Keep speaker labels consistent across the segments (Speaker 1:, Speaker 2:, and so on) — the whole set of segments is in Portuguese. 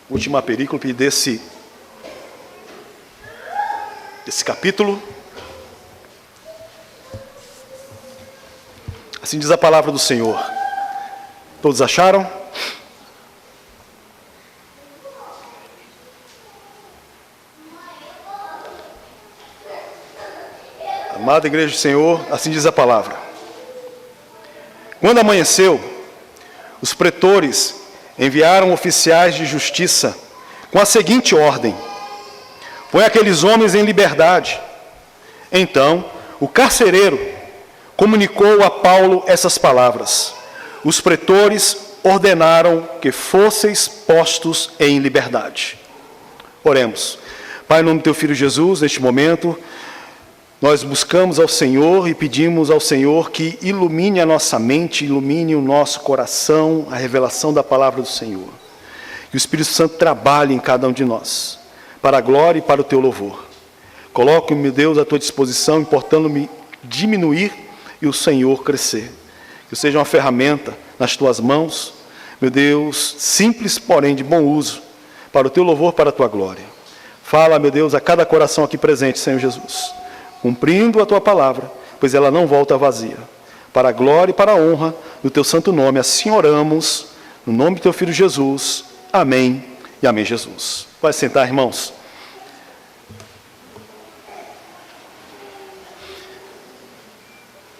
Speaker 1: última perícope desse capítulo. Assim diz a palavra do Senhor. Todos acharam? Amada igreja do Senhor, assim diz a palavra. Quando amanheceu, os pretores enviaram oficiais de justiça com a seguinte ordem: põe aqueles homens em liberdade. Então, o carcereiro comunicou a Paulo essas palavras: os pretores ordenaram que fosseis postos em liberdade. Oremos. Pai, em nome do teu Filho Jesus, neste momento, nós buscamos ao Senhor e pedimos ao Senhor que ilumine a nossa mente, ilumine o nosso coração, a revelação da palavra do Senhor. Que o Espírito Santo trabalhe em cada um de nós, para a glória e para o teu louvor. Coloco, meu Deus, à tua disposição, importando-me diminuir e o Senhor crescer. Que eu seja uma ferramenta nas tuas mãos, meu Deus, simples, porém de bom uso, para o teu louvor, para a tua glória. Fala, meu Deus, a cada coração aqui presente, Senhor Jesus, cumprindo a tua palavra, pois ela não volta vazia. Para a glória e para a honra do teu santo nome, assim oramos, no nome do teu Filho Jesus. Amém e amém, Jesus. Pode sentar, irmãos.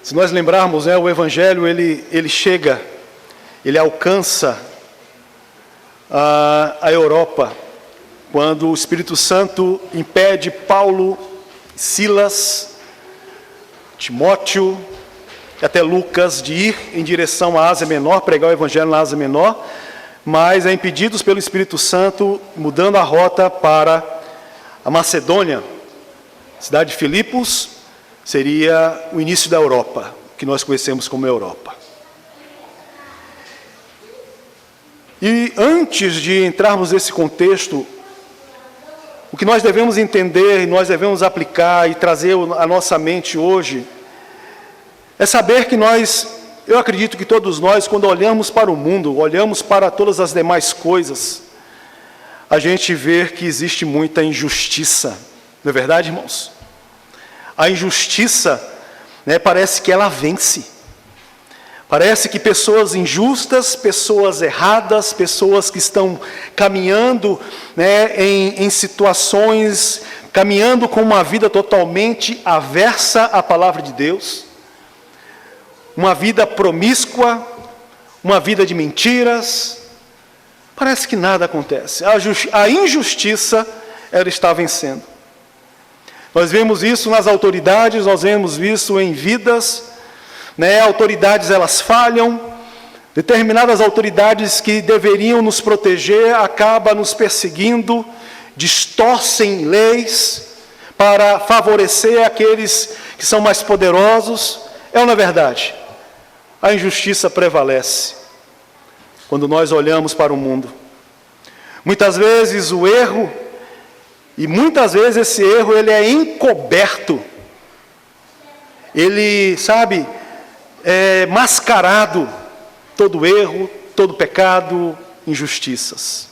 Speaker 1: Se nós lembrarmos, o Evangelho, ele chega, ele alcança a Europa, quando o Espírito Santo impede Paulo, Silas, Timóteo, e até Lucas, de ir em direção à Ásia Menor, pregar o Evangelho na Ásia Menor, mas é impedidos pelo Espírito Santo, mudando a rota para a Macedônia. A cidade de Filipos seria o início da Europa, que nós conhecemos como Europa. E antes de entrarmos nesse contexto, o que nós devemos entender e nós devemos aplicar e trazer à nossa mente hoje é saber que eu acredito que todos nós, quando olhamos para o mundo, olhamos para todas as demais coisas, a gente vê que existe muita injustiça. Não é verdade, irmãos? A injustiça, parece que ela vence. Parece que pessoas injustas, pessoas erradas, pessoas que estão caminhando em situações, caminhando com uma vida totalmente aversa à palavra de Deus, uma vida promíscua, uma vida de mentiras, parece que nada acontece. A injustiça, ela está vencendo. Nós vemos isso nas autoridades, nós vemos isso em vidas. Autoridades, elas falham, determinadas autoridades que deveriam nos proteger, acabam nos perseguindo, distorcem leis para favorecer aqueles que são mais poderosos. É ou não é verdade? A injustiça prevalece quando nós olhamos para o mundo. Muitas vezes o erro, e muitas vezes esse erro, ele é encoberto, ele, é mascarado, todo erro, todo pecado, injustiças.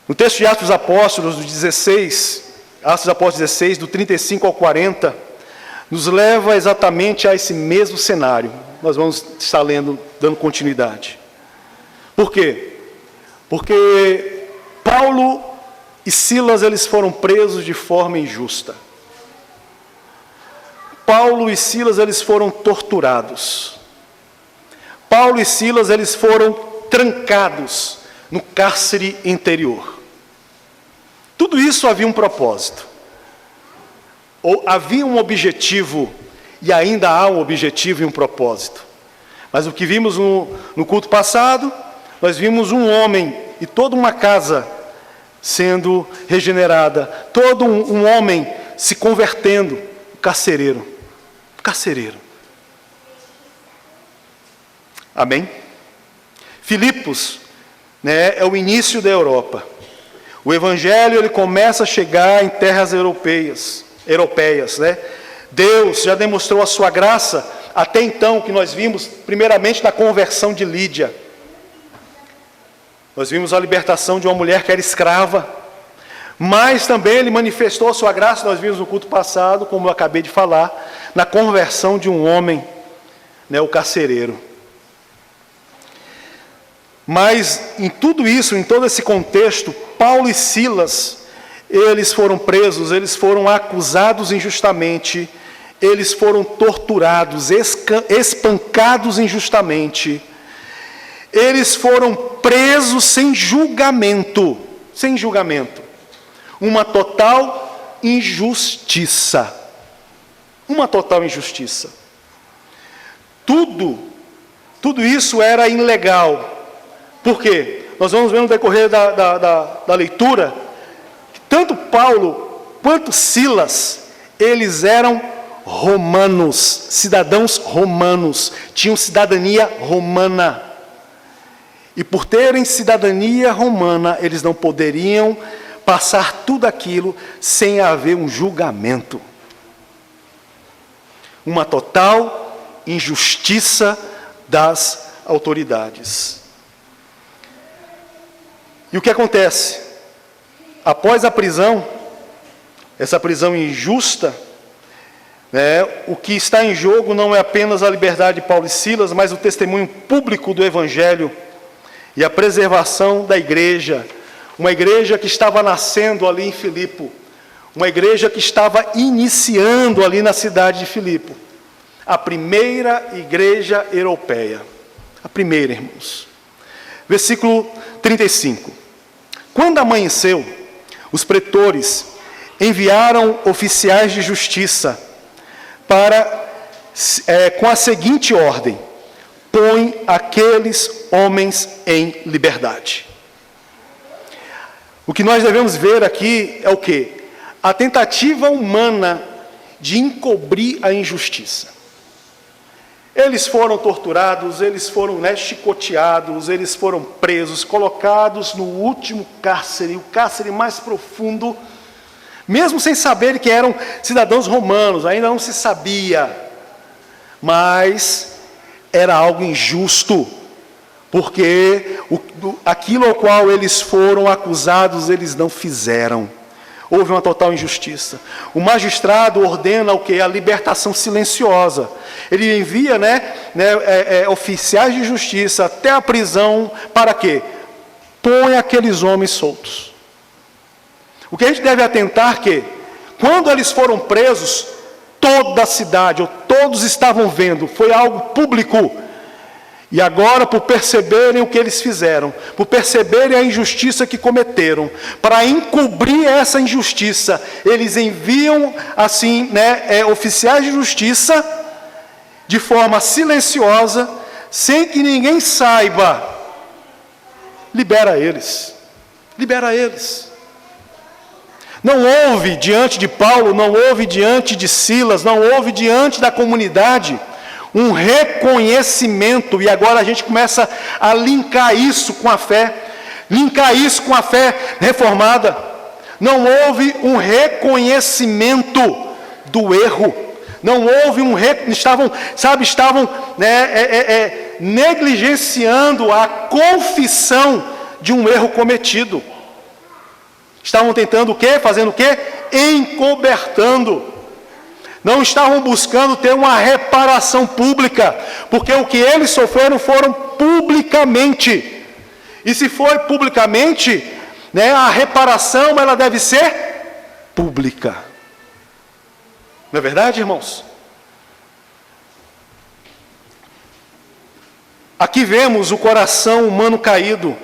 Speaker 1: No texto de Atos dos Apóstolos, do 16, Atos dos Apóstolos 16, do 35 ao 40, nos leva exatamente a esse mesmo cenário. Nós vamos estar lendo, dando continuidade. Por quê? Porque Paulo e Silas, eles foram presos de forma injusta. Paulo e Silas, eles foram torturados. Paulo e Silas, eles foram trancados no cárcere interior. Tudo isso havia um propósito. Ou havia um objetivo, e ainda há um objetivo e um propósito. Mas o que vimos no culto passado, nós vimos um homem e toda uma casa sendo regenerada, todo um homem se convertendo, carcereiro. Amém? Filipos, é o início da Europa. O Evangelho, ele começa a chegar em terras europeias, Deus já demonstrou a sua graça, até então, que nós vimos, primeiramente, na conversão de Lídia. Nós vimos a libertação de uma mulher que era escrava, mas também ele manifestou a sua graça, nós vimos no culto passado, como eu acabei de falar, na conversão de um homem, o carcereiro. Mas em tudo isso, em todo esse contexto, Paulo e Silas, eles foram presos, eles foram acusados injustamente, eles foram torturados, espancados injustamente, eles foram presos sem julgamento, uma total injustiça, tudo isso era ilegal. Por quê? Nós vamos ver no decorrer da leitura, que tanto Paulo quanto Silas, eles eram romanos, cidadãos romanos, tinham cidadania romana. E por terem cidadania romana, eles não poderiam passar tudo aquilo sem haver um julgamento. Uma total injustiça das autoridades. E o que acontece? Após a prisão, essa prisão injusta, o que está em jogo não é apenas a liberdade de Paulo e Silas, mas o testemunho público do Evangelho e a preservação da igreja, uma igreja que estava nascendo ali em Filipe, uma igreja que estava iniciando ali na cidade de Filipe, a primeira igreja europeia, a primeira, irmãos. Versículo 35. Quando amanheceu, os pretores enviaram oficiais de justiça com a seguinte ordem: põe aqueles homens em liberdade. O que nós devemos ver aqui é o quê? A tentativa humana de encobrir a injustiça. Eles foram torturados, eles foram chicoteados, eles foram presos, colocados no último cárcere, o cárcere mais profundo, mesmo sem saber que eram cidadãos romanos, ainda não se sabia, mas era algo injusto, porque aquilo ao qual eles foram acusados, eles não fizeram. Houve uma total injustiça. O magistrado ordena o quê? A libertação silenciosa. Ele envia oficiais de justiça até a prisão, para quê? Põe aqueles homens soltos. O que a gente deve atentar que, quando eles foram presos, toda a cidade, ou todos estavam vendo, foi algo público. E agora, por perceberem o que eles fizeram, por perceberem a injustiça que cometeram, para encobrir essa injustiça, eles enviam, assim, oficiais de justiça, de forma silenciosa, sem que ninguém saiba. Libera eles. Não houve diante de Paulo, não houve diante de Silas, não houve diante da comunidade um reconhecimento, e agora a gente começa a linkar isso com a fé reformada. Não houve um reconhecimento do erro, não houve estavam negligenciando a confissão de um erro cometido. Estavam tentando o quê? Fazendo o quê? Encobertando. Não estavam buscando ter uma reparação pública, porque o que eles sofreram foram publicamente. E se foi publicamente, a reparação ela deve ser pública. Não é verdade, irmãos? Aqui vemos o coração humano caído.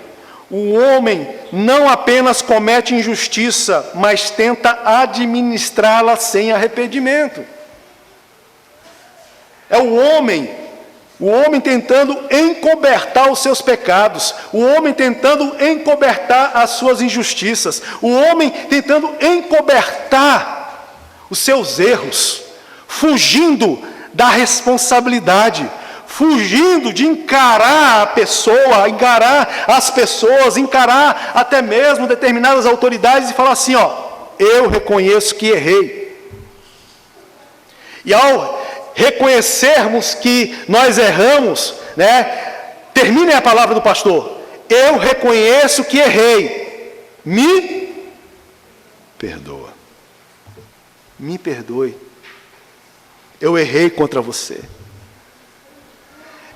Speaker 1: O homem não apenas comete injustiça, mas tenta administrá-la sem arrependimento. É o homem tentando encobertar os seus pecados, o homem tentando encobertar as suas injustiças, o homem tentando encobertar os seus erros, fugindo da responsabilidade, fugindo de encarar a pessoa, encarar as pessoas, encarar até mesmo determinadas autoridades e falar assim, eu reconheço que errei. E ao reconhecermos que nós erramos, termine a palavra do pastor, eu reconheço que errei, me perdoa. Me perdoe. Eu errei contra você.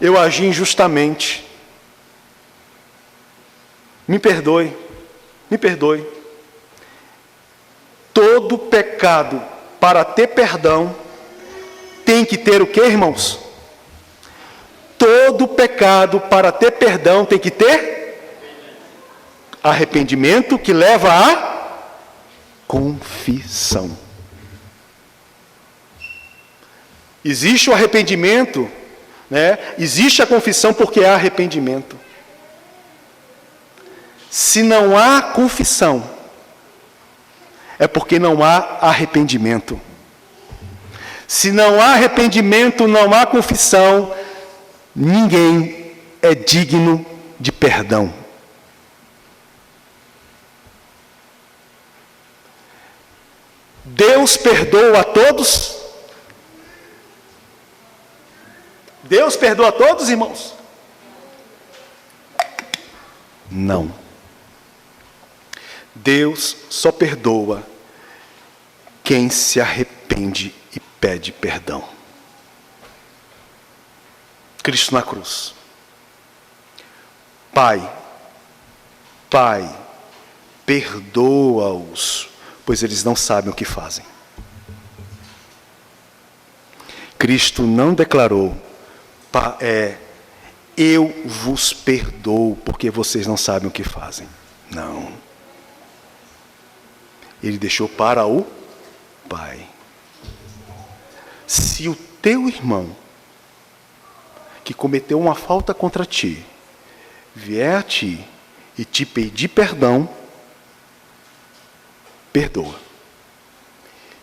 Speaker 1: Eu agi injustamente. Me perdoe. Me perdoe. Todo pecado, para ter perdão, tem que ter o quê, irmãos? Todo pecado, para ter perdão, tem que ter arrependimento, que leva a confissão. Existe o arrependimento, né? Existe a confissão porque há arrependimento. Se não há confissão, é porque não há arrependimento. Se não há arrependimento, não há confissão, ninguém é digno de perdão. Deus perdoa a todos? Deus perdoa a todos, irmãos? Não. Deus só perdoa quem se arrepende e pede perdão. Cristo na cruz. Pai, perdoa-os, pois eles não sabem o que fazem. Cristo não declarou, eu vos perdoo, porque vocês não sabem o que fazem. Não. Ele deixou para o Pai. Se o teu irmão, que cometeu uma falta contra ti, vier a ti e te pedir perdão, perdoa.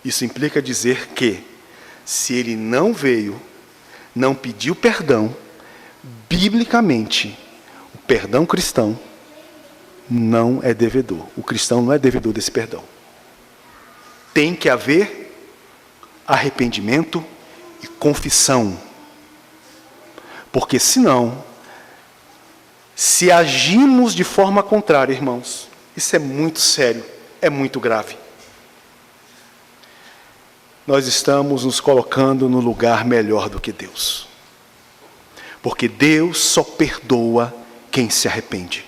Speaker 1: Isso implica dizer que, se ele não veio, não pediu perdão, biblicamente, o perdão cristão não é devedor. O cristão não é devedor desse perdão. Tem que haver arrependimento e confissão. Porque senão, se agimos de forma contrária, irmãos, isso é muito sério, é muito grave. Nós estamos nos colocando no lugar melhor do que Deus. Porque Deus só perdoa quem se arrepende.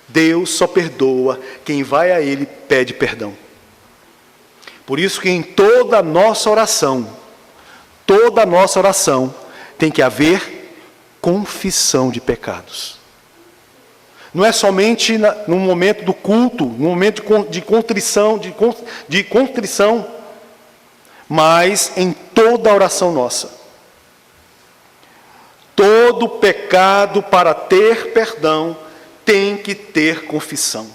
Speaker 1: Deus só perdoa quem vai a Ele e pede perdão. Por isso que em toda a nossa oração, tem que haver confissão de pecados. Não é somente no momento do culto, no momento de contrição, mas em toda a oração nossa. Todo pecado, para ter perdão, tem que ter confissão.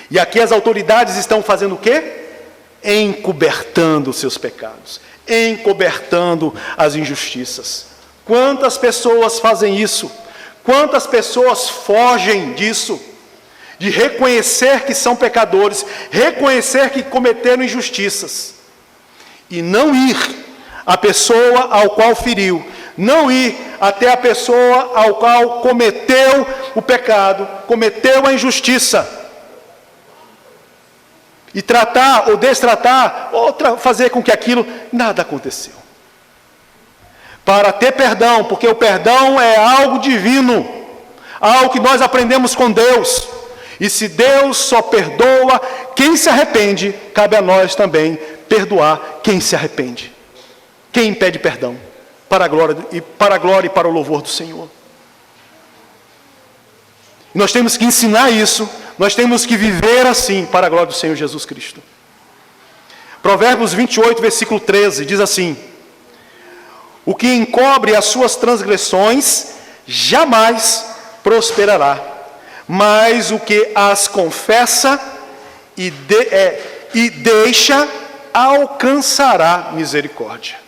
Speaker 1: E aqui as autoridades estão fazendo o quê? Encobertando os seus pecados, encobertando as injustiças. Quantas pessoas fazem isso? Quantas pessoas fogem disso? De reconhecer que são pecadores, reconhecer que cometeram injustiças, e não ir à pessoa ao qual feriu, não ir até a pessoa ao qual cometeu o pecado, cometeu a injustiça, e tratar ou destratar, ou fazer com que aquilo nada aconteceu. Para ter perdão, porque o perdão é algo divino, algo que nós aprendemos com Deus. E se Deus só perdoa quem se arrepende, cabe a nós também perdoar quem se arrepende. Quem pede perdão, para a glória e para o louvor do Senhor. Nós temos que ensinar isso, nós temos que viver assim, para a glória do Senhor Jesus Cristo. Provérbios 28, versículo 13, diz assim: o que encobre as suas transgressões, jamais prosperará, mas o que as confessa e deixa, alcançará misericórdia.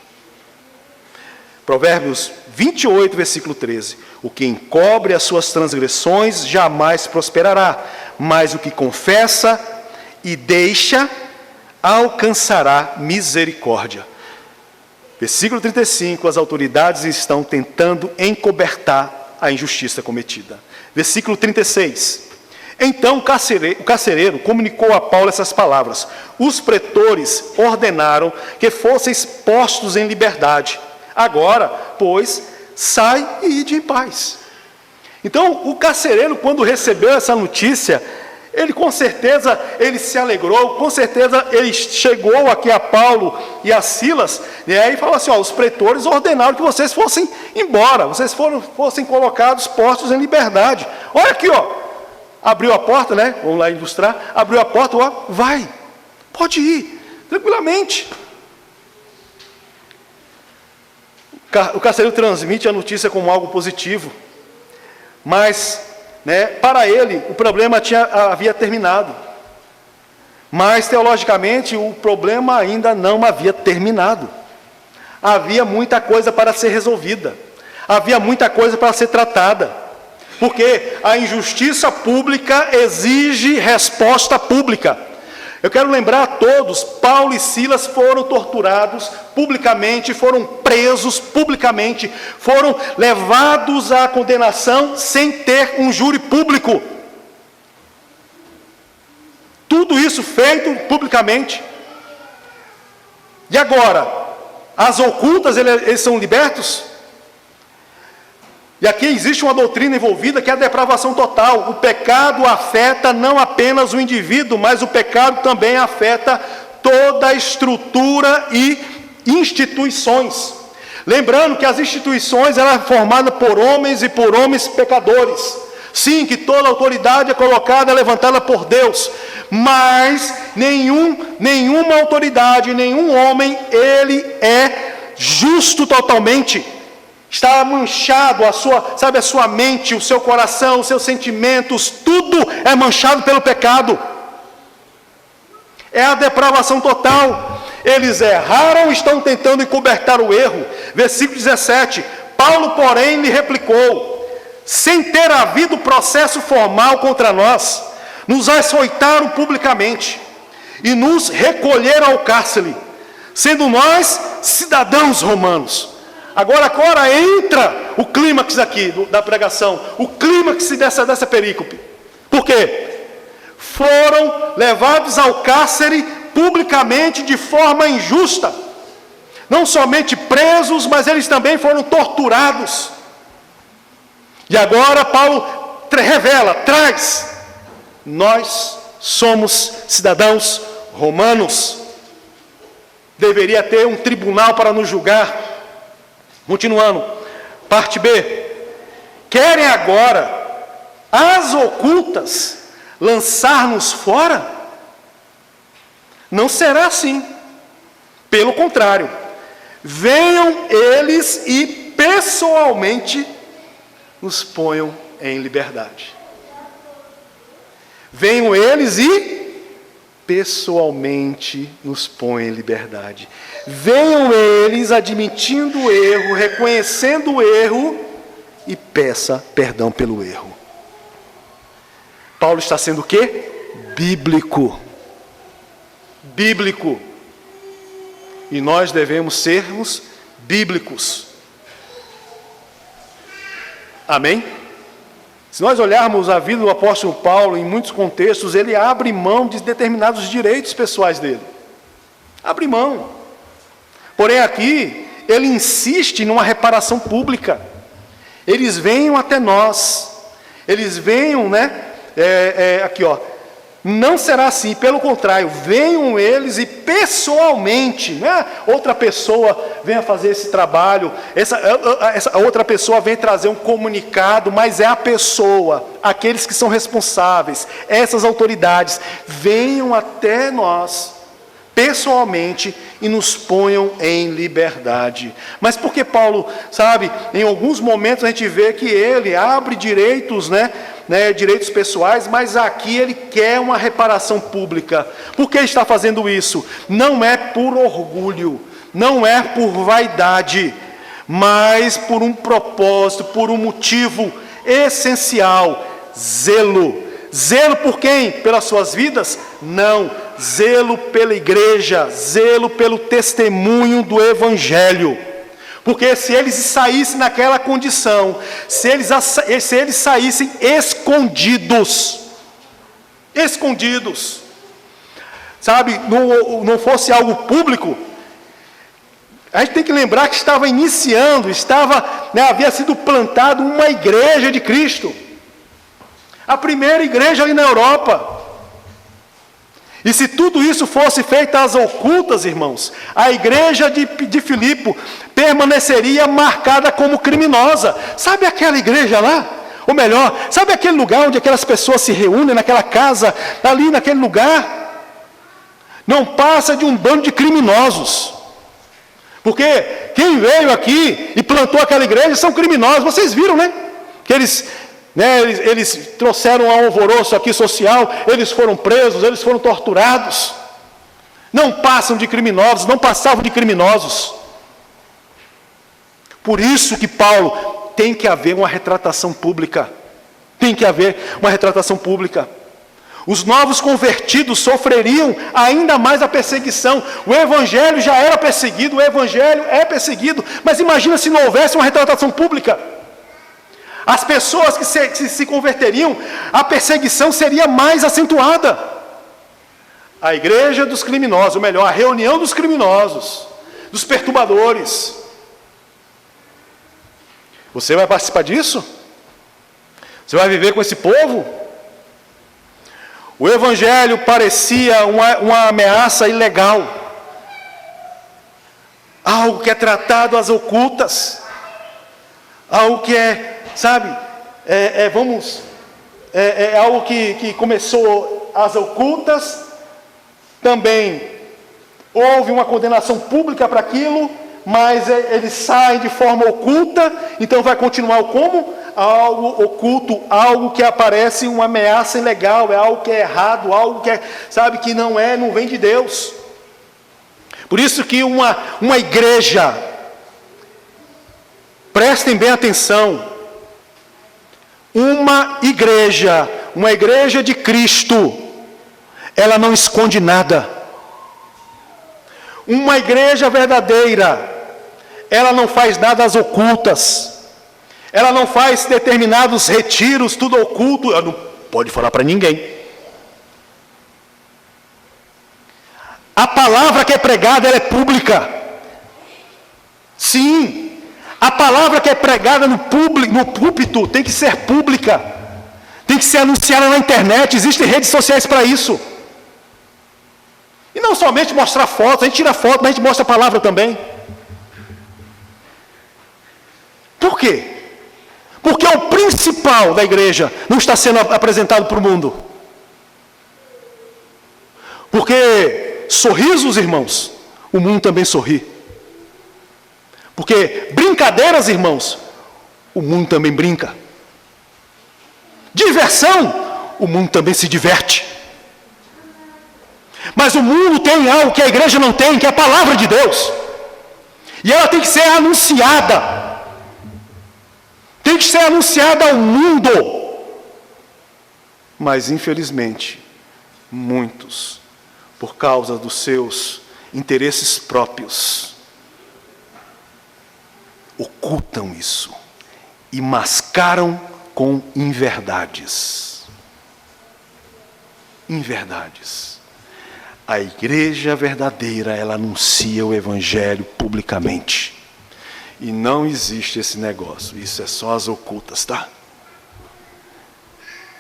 Speaker 1: Provérbios 28, versículo 13. O que encobre as suas transgressões jamais prosperará, mas o que confessa e deixa, alcançará misericórdia. Versículo 35, as autoridades estão tentando encobertar a injustiça cometida. Versículo 36. Então o carcereiro comunicou a Paulo essas palavras: os pretores ordenaram que fossem postos em liberdade. Agora, pois, sai e ide em paz. Então, o carcereiro, quando recebeu essa notícia, ele com certeza, ele se alegrou, com certeza ele chegou aqui a Paulo e a Silas, né, e falou assim: os pretores ordenaram que vocês fossem embora, vocês fossem colocados, postos em liberdade. Olha aqui, abriu a porta, né, vamos lá ilustrar, abriu a porta, vai, pode ir, tranquilamente. O carcereiro transmite a notícia como algo positivo, mas, né, para ele, o problema havia terminado. Mas, teologicamente, o problema ainda não havia terminado. Havia muita coisa para ser resolvida. Havia muita coisa para ser tratada. Porque a injustiça pública exige resposta pública. Eu quero lembrar a todos, Paulo e Silas foram torturados publicamente, foram presos publicamente, foram levados à condenação sem ter um júri público. Tudo isso feito publicamente. E agora, as ocultas, eles são libertos? E aqui existe uma doutrina envolvida que é a depravação total. O pecado afeta não apenas o indivíduo, mas o pecado também afeta toda a estrutura e instituições. Lembrando que as instituições eram formadas por homens e por homens pecadores. Sim, que toda autoridade é colocada, é levantada por Deus. Mas nenhuma autoridade, nenhum homem, ele é justo totalmente. Está manchado a sua mente, o seu coração, os seus sentimentos, tudo é manchado pelo pecado. É a depravação total. Eles erraram, estão tentando encobertar o erro. Versículo 17. Paulo, porém, lhe replicou: sem ter havido processo formal contra nós, nos açoitaram publicamente e nos recolheram ao cárcere, sendo nós cidadãos romanos. Agora entra o clímax aqui da pregação, o clímax dessa perícope. Por quê? Foram levados ao cárcere publicamente de forma injusta. Não somente presos, mas eles também foram torturados. E agora Paulo traz: nós somos cidadãos romanos. Deveria ter um tribunal para nos julgar. Continuando, parte B. Querem agora, as ocultas, lançar-nos fora? Não será assim. Pelo contrário, venham eles e pessoalmente nos ponham em liberdade. Venham eles e pessoalmente nos põem em liberdade. Venham eles admitindo o erro, reconhecendo o erro e peça perdão pelo erro. Paulo está sendo o quê? Bíblico. Bíblico. E nós devemos sermos bíblicos. Amém? Se nós olharmos a vida do apóstolo Paulo, em muitos contextos, ele abre mão de determinados direitos pessoais dele. Abre mão. Porém aqui, ele insiste numa reparação pública. Eles venham até nós. Eles venham, aqui, não será assim, pelo contrário, venham eles e pessoalmente, né? Outra pessoa venha fazer esse trabalho, essa outra pessoa vem trazer um comunicado, mas é a pessoa, aqueles que são responsáveis, essas autoridades, venham até nós, pessoalmente, e nos ponham em liberdade. Mas porque Paulo, em alguns momentos a gente vê que ele abre direitos, direitos pessoais, mas aqui ele quer uma reparação pública. Por que está fazendo isso? Não é por orgulho, não é por vaidade, mas por um propósito, por um motivo essencial: zelo. Zelo por quem? Pelas suas vidas? Não. Zelo pela igreja, zelo pelo testemunho do Evangelho. Porque se eles saíssem naquela condição, se eles saíssem escondidos, sabe, não fosse algo público, a gente tem que lembrar que estava iniciando, havia sido plantado uma igreja de Cristo, a primeira igreja ali na Europa. E se tudo isso fosse feito às ocultas, irmãos, a igreja de Filipe permaneceria marcada como criminosa. Sabe aquela igreja lá? Ou melhor, sabe aquele lugar onde aquelas pessoas se reúnem, naquela casa, ali naquele lugar? Não passa de um bando de criminosos. Porque quem veio aqui e plantou aquela igreja são criminosos. Vocês viram, né? Que eles trouxeram um alvoroço aqui social, eles foram presos, eles foram torturados. Não passam de criminosos, não passavam de criminosos. Por isso que Paulo, tem que haver uma retratação pública. Tem que haver uma retratação pública. Os novos convertidos sofreriam ainda mais a perseguição. O evangelho já era perseguido, o evangelho é perseguido. Mas imagina se não houvesse uma retratação pública. As pessoas que se converteriam, a perseguição seria mais acentuada. A igreja dos criminosos, ou melhor, a reunião dos criminosos, dos perturbadores. Você vai participar disso? Você vai viver com esse povo? O evangelho parecia uma ameaça ilegal. Algo que é tratado às ocultas. Algo que é, sabe, algo que começou às ocultas, também houve uma condenação pública para aquilo, mas eles saem de forma oculta, então vai continuar como? Algo oculto, algo que aparece uma ameaça ilegal, é algo que é errado, algo que sabe, que não vem de Deus. Por isso que uma igreja, prestem bem atenção, uma igreja de Cristo, ela não esconde nada. Uma igreja verdadeira, ela não faz nada às ocultas. Ela não faz determinados retiros, tudo oculto. Ela não pode falar para ninguém. A palavra que é pregada, ela é pública. Sim, a palavra que é pregada no púlpito tem que ser pública. Tem que ser anunciada na internet. Existem redes sociais para isso. E não somente mostrar fotos, a gente tira foto, mas a gente mostra a palavra também. Por quê? Porque o principal da igreja não está sendo apresentado para o mundo. Porque sorrisos, irmãos, o mundo também sorri. Porque brincadeiras, irmãos, o mundo também brinca. Diversão, o mundo também se diverte. Mas o mundo tem algo que a igreja não tem, que é a palavra de Deus. E ela tem que ser anunciada. Tem que ser anunciada ao mundo. Mas, infelizmente, muitos, por causa dos seus interesses próprios, ocultam isso e mascaram com inverdades. Inverdades. A igreja verdadeira, ela anuncia o evangelho publicamente. E não existe esse negócio. Isso é só as ocultas, tá?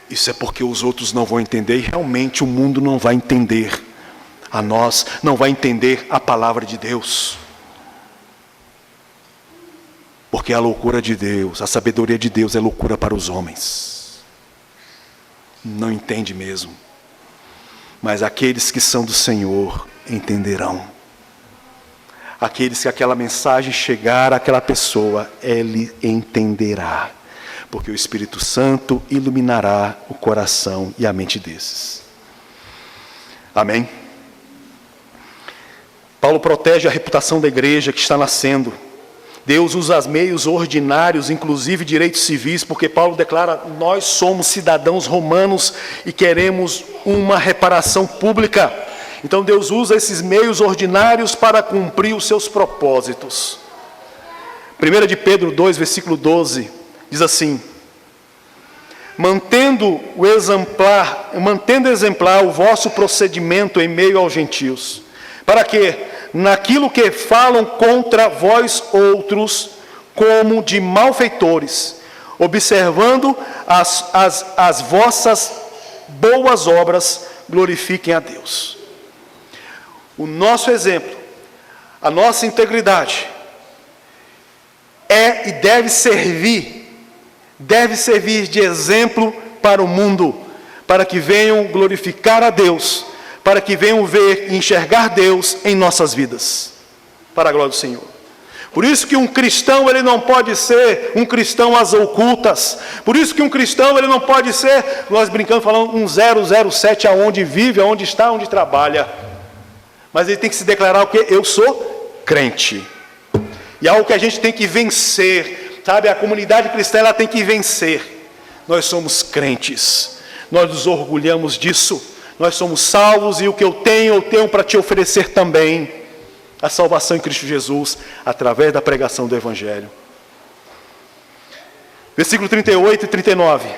Speaker 1: Isso é porque os outros não vão entender. E realmente o mundo não vai entender a nós. Não vai entender a palavra de Deus. Porque a loucura de Deus, a sabedoria de Deus é loucura para os homens. Não entende mesmo. Mas aqueles que são do Senhor entenderão. Aqueles que aquela mensagem chegar àquela pessoa, ele entenderá. Porque o Espírito Santo iluminará o coração e a mente desses. Amém? Paulo protege a reputação da igreja que está nascendo. Deus usa os meios ordinários, inclusive direitos civis, porque Paulo declara: nós somos cidadãos romanos e queremos uma reparação pública. Então Deus usa esses meios ordinários para cumprir os seus propósitos. 1 de Pedro 2, versículo 12, diz assim: mantendo exemplar o vosso procedimento em meio aos gentios, para que, naquilo que falam contra vós outros, como de malfeitores, observando as vossas boas obras, glorifiquem a Deus. O nosso exemplo, a nossa integridade, é e deve servir de exemplo para o mundo, para que venham glorificar a Deus, para que venham ver e enxergar Deus em nossas vidas, para a glória do Senhor. Por isso que um cristão, ele não pode ser um cristão às ocultas. Por isso que um cristão, ele não pode ser, nós brincamos, falando um 007, aonde vive, aonde está, onde trabalha. Mas ele tem que se declarar o quê? Eu sou crente. E é algo que a gente tem que vencer, sabe? A comunidade cristã, ela tem que vencer. Nós somos crentes, nós nos orgulhamos disso, nós somos salvos e o que eu tenho para te oferecer também, a salvação em Cristo Jesus, através da pregação do Evangelho. Versículo 38 e 39.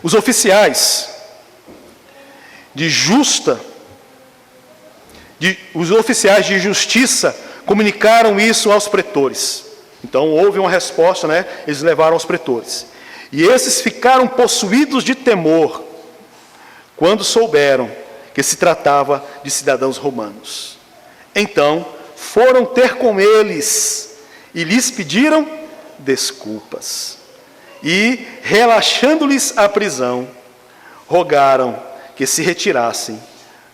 Speaker 1: Os oficiais de justiça comunicaram isso aos pretores. Então houve uma resposta, né? Eles levaram aos pretores. E esses ficaram possuídos de temor quando souberam que se tratava de cidadãos romanos. Então foram ter com eles e lhes pediram desculpas. E, relaxando-lhes a prisão, rogaram que se retirassem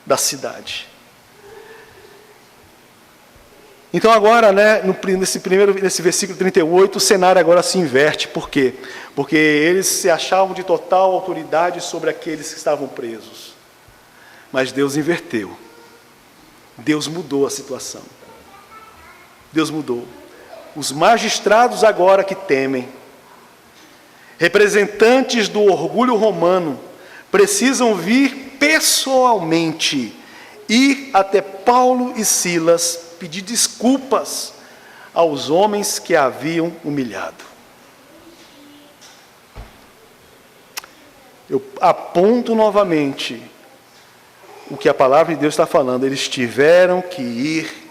Speaker 1: da cidade. Então agora, né, nesse versículo 38, o cenário agora se inverte. Por quê? Porque eles se achavam de total autoridade sobre aqueles que estavam presos. Mas Deus inverteu. Deus mudou a situação. Deus mudou. Os magistrados agora que temem, representantes do orgulho romano, precisam vir pessoalmente, ir até Paulo e Silas, pedir desculpas aos homens que haviam humilhado. Eu aponto novamente o que a palavra de Deus está falando. Eles tiveram que ir,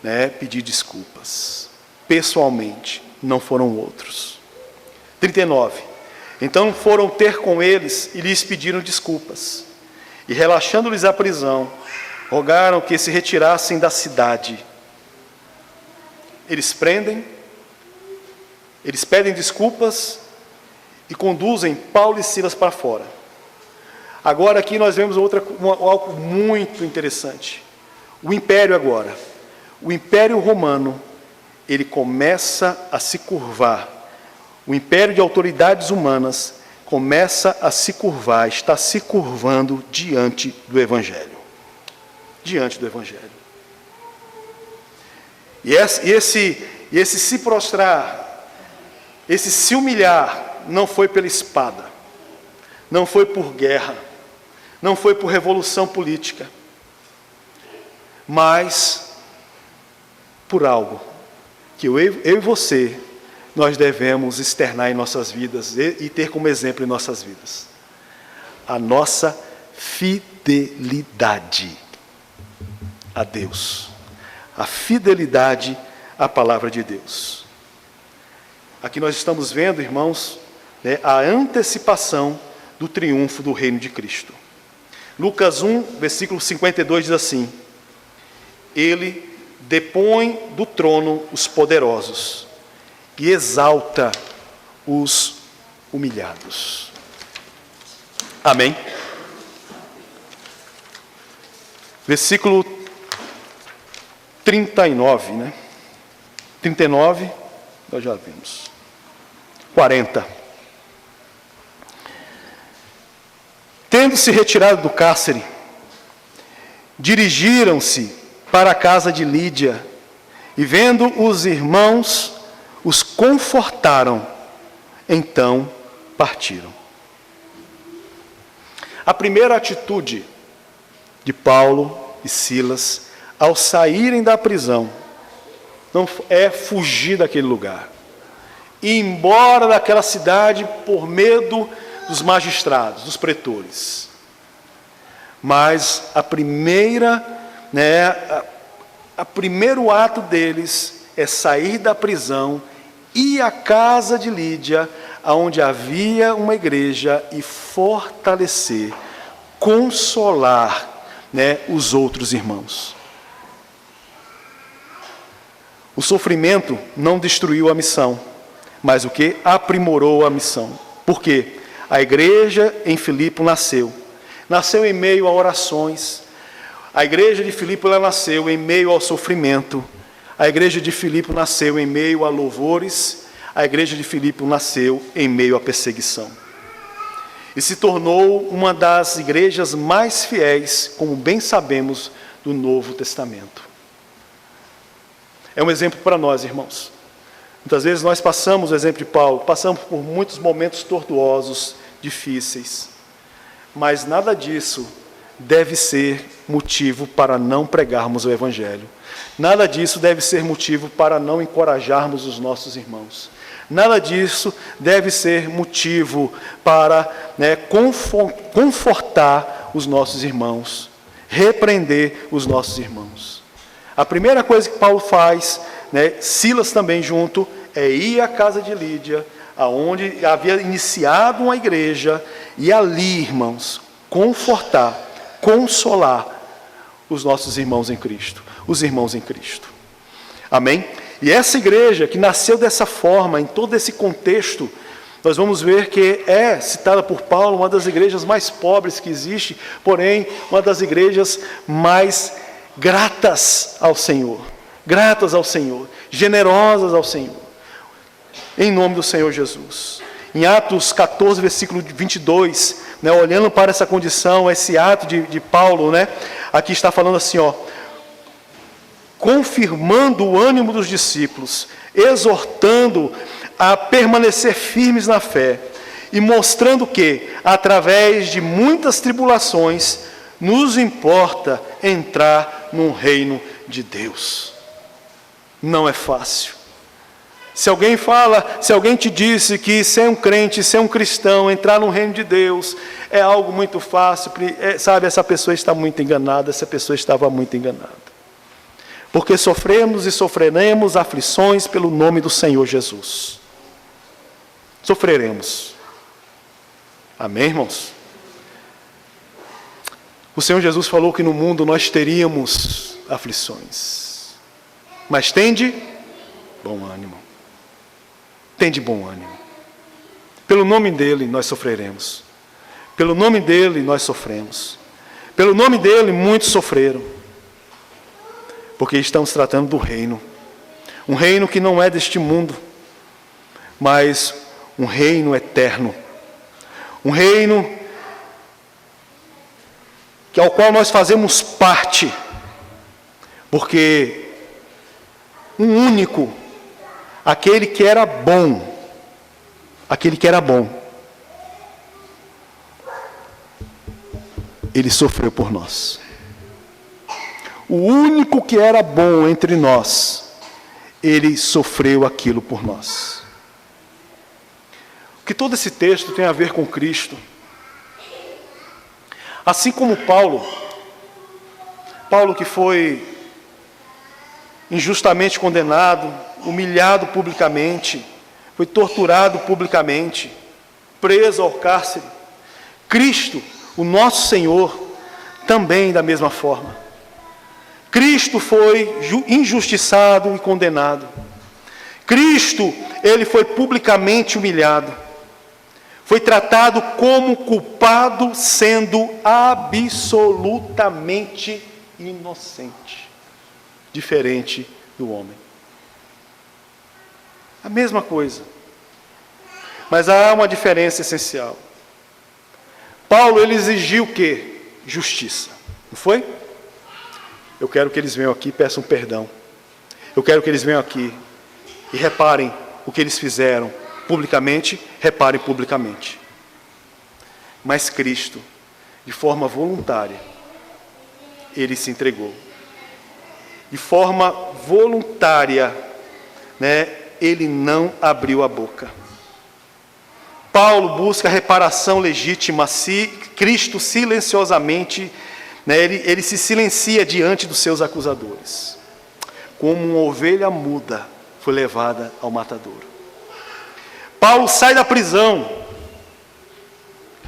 Speaker 1: né, pedir desculpas, pessoalmente, não foram outros. 39. Então foram ter com eles e lhes pediram desculpas. E relaxando-lhes a prisão, rogaram que se retirassem da cidade. Eles prendem, eles pedem desculpas e conduzem Paulo e Silas para fora. Agora aqui nós vemos algo muito interessante. O império agora, o império romano, ele começa a se curvar. O império de autoridades humanas começa a se curvar, está se curvando diante do Evangelho. Diante do Evangelho. E esse se prostrar, esse se humilhar, não foi pela espada, não foi por guerra, não foi por revolução política, mas por algo que eu e você, nós devemos externar em nossas vidas e ter como exemplo em nossas vidas. A nossa fidelidade a Deus. A fidelidade à palavra de Deus. Aqui nós estamos vendo, irmãos, né, a antecipação do triunfo do reino de Cristo. Lucas 1, versículo 52 diz assim: Ele depõe do trono os poderosos e exalta os humilhados. Amém? Versículo 39, né? 39, nós já vimos. 40. Tendo-se retirado do cárcere, dirigiram-se para a casa de Lídia, e vendo os irmãos, os confortaram, então partiram. A primeira atitude de Paulo e Silas, ao saírem da prisão, não é fugir daquele lugar, ir embora daquela cidade por medo dos magistrados, dos pretores. Mas a primeiro ato deles é sair da prisão, ir à casa de Lídia, onde havia uma igreja, e fortalecer, consolar, os outros irmãos. O sofrimento não destruiu a missão, mas o que? Aprimorou a missão. Por quê? A igreja em Filipe nasceu em meio a orações. A igreja de Filipe nasceu em meio ao sofrimento. A igreja de Filipe nasceu em meio a louvores. A igreja de Filipe nasceu em meio à perseguição. E se tornou uma das igrejas mais fiéis, como bem sabemos, do Novo Testamento. É um exemplo para nós, irmãos. Muitas vezes nós passamos o exemplo de Paulo, passamos por muitos momentos tortuosos, difíceis, mas nada disso deve ser motivo para não pregarmos o Evangelho. Nada disso deve ser motivo para não encorajarmos os nossos irmãos. Nada disso deve ser motivo para confortar os nossos irmãos, repreender os nossos irmãos. A primeira coisa que Paulo faz, Silas também junto, é ir à casa de Lídia, aonde havia iniciado uma igreja, e ali, irmãos, confortar, consolar os nossos irmãos em Cristo, os irmãos em Cristo. Amém? E essa igreja que nasceu dessa forma, em todo esse contexto, nós vamos ver que é citada por Paulo uma das igrejas mais pobres que existe, porém, uma das igrejas mais gratas ao Senhor, generosas ao Senhor, em nome do Senhor Jesus. Em Atos 14, versículo 22, olhando para essa condição, esse ato de Paulo, aqui está falando assim, confirmando o ânimo dos discípulos, exortando a permanecer firmes na fé, e mostrando que, através de muitas tribulações, nos importa entrar no reino de Deus. Não é fácil. Se alguém te disse que ser um crente, ser um cristão, entrar no reino de Deus é algo muito fácil, essa pessoa está muito enganada, essa pessoa estava muito enganada. Porque sofremos e sofreremos aflições pelo nome do Senhor Jesus. Sofreremos. Amém, irmãos? O Senhor Jesus falou que no mundo nós teríamos aflições. Mas tende bom ânimo. Tende bom ânimo. Pelo nome dele nós sofreremos. Pelo nome dele nós sofremos. Pelo nome dele muitos sofreram. Porque estamos tratando do reino. Um reino que não é deste mundo, mas um reino eterno. Um reino ao qual nós fazemos parte. Porque um único, aquele que era bom, ele sofreu por nós. O único que era bom entre nós, ele sofreu aquilo por nós. O que todo esse texto tem a ver com Cristo? Assim como Paulo que foi injustamente condenado, humilhado publicamente, foi torturado publicamente, preso ao cárcere. Cristo, o nosso Senhor, também da mesma forma. Cristo foi injustiçado e condenado. Cristo, ele foi publicamente humilhado. Foi tratado como culpado, sendo absolutamente inocente. Diferente do homem. A mesma coisa. Mas há uma diferença essencial. Paulo, ele exigiu o quê? Justiça. Não foi? Eu quero que eles venham aqui e peçam perdão. Eu quero que eles venham aqui e reparem o que eles fizeram publicamente, reparem publicamente. Mas Cristo, de forma voluntária, ele se entregou. de forma voluntária, né, ele não abriu a boca. Paulo busca a reparação legítima, se Cristo silenciosamente, né, ele se silencia diante dos seus acusadores. Como uma ovelha muda foi levada ao matadouro. Paulo sai da prisão.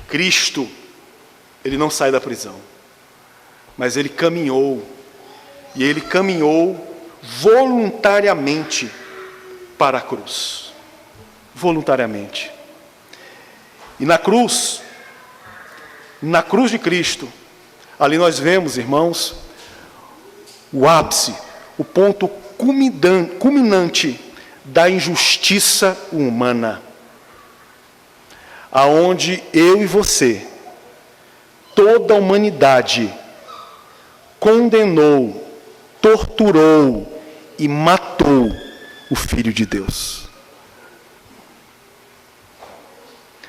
Speaker 1: Cristo, ele não sai da prisão, mas ele caminhou, e ele caminhou voluntariamente para a cruz. Voluntariamente. E na cruz de Cristo, ali nós vemos, irmãos, o ápice, o ponto culminante da injustiça humana, aonde eu e você, toda a humanidade, condenou, torturou e matou o Filho de Deus.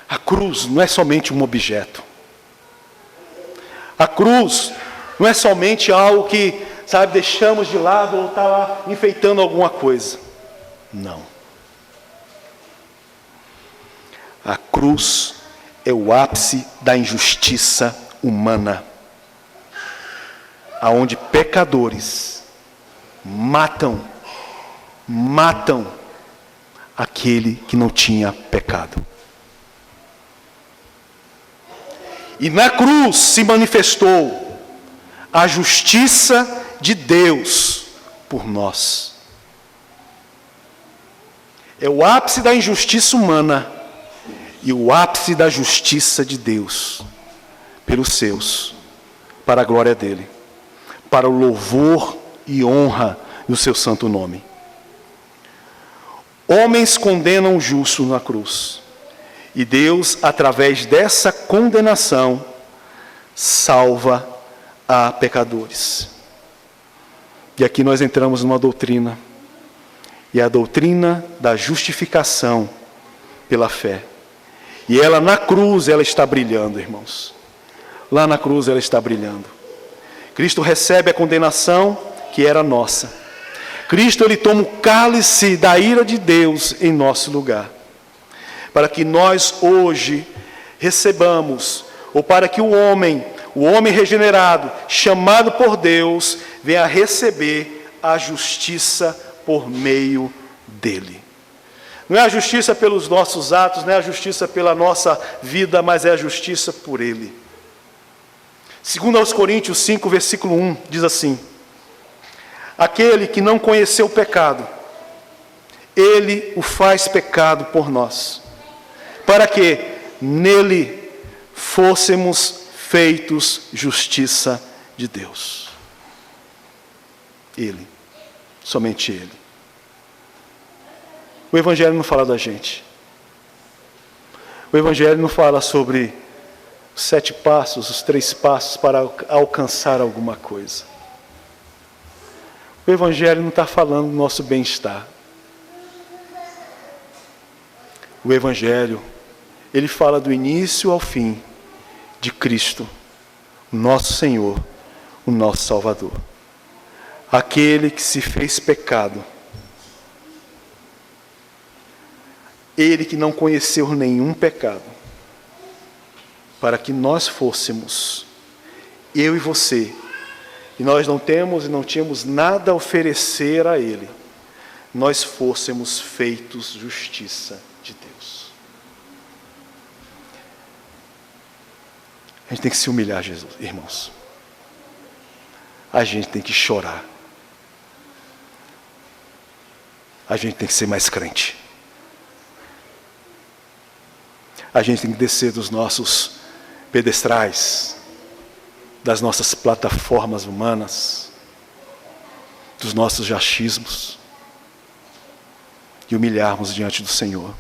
Speaker 1: A cruz não é somente um objeto. A cruz não é somente algo que, sabe, deixamos de lado ou está lá enfeitando alguma coisa. Não. A cruz é o ápice da injustiça humana, aonde pecadores matam aquele que não tinha pecado. E na cruz se manifestou a justiça de Deus por nós. É o ápice da injustiça humana e o ápice da justiça de Deus pelos seus, para a glória dele, para o louvor e honra do seu santo nome. Homens condenam o justo na cruz, e Deus, através dessa condenação, salva a pecadores. E aqui nós entramos numa doutrina, e é a doutrina da justificação pela fé. E ela na cruz, ela está brilhando, irmãos. Lá na cruz ela está brilhando. Cristo recebe a condenação que era nossa. Cristo, ele toma o cálice da ira de Deus em nosso lugar, para que nós hoje recebamos, ou para que o homem regenerado, chamado por Deus, venha receber a justiça por meio dele. Não é a justiça pelos nossos atos, não é a justiça pela nossa vida, mas é a justiça por ele. Segundo aos Coríntios 5, versículo 1, diz assim: aquele que não conheceu o pecado, ele o faz pecado por nós, para que nele fôssemos feitos justiça de Deus. Ele, somente ele. O Evangelho não fala da gente. O Evangelho não fala sobre os 7 passos, os 3 passos para alcançar alguma coisa. O Evangelho não está falando do nosso bem-estar. O Evangelho, ele fala do início ao fim de Cristo, o nosso Senhor, o nosso Salvador. Aquele que se fez pecado. Ele que não conheceu nenhum pecado, para que nós fôssemos, eu e você, e nós não temos e não tínhamos nada a oferecer a ele, nós fôssemos feitos justiça de Deus. A gente tem que se humilhar, Jesus, irmãos. A gente tem que chorar. A gente tem que ser mais crente. A gente tem que descer dos nossos pedestrais, das nossas plataformas humanas, dos nossos achismos, e humilharmos diante do Senhor.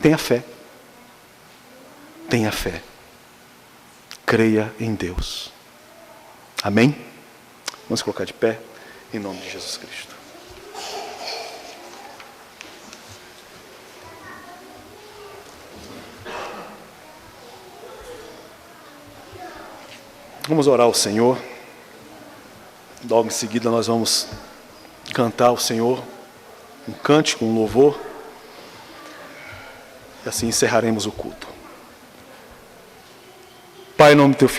Speaker 1: Tenha fé. Tenha fé. Creia em Deus. Amém? Vamos colocar de pé, em nome de Jesus Cristo. Vamos orar ao Senhor. Logo em seguida nós vamos cantar ao Senhor um cântico, um louvor. E assim encerraremos o culto. Pai, em nome do Teu Filho.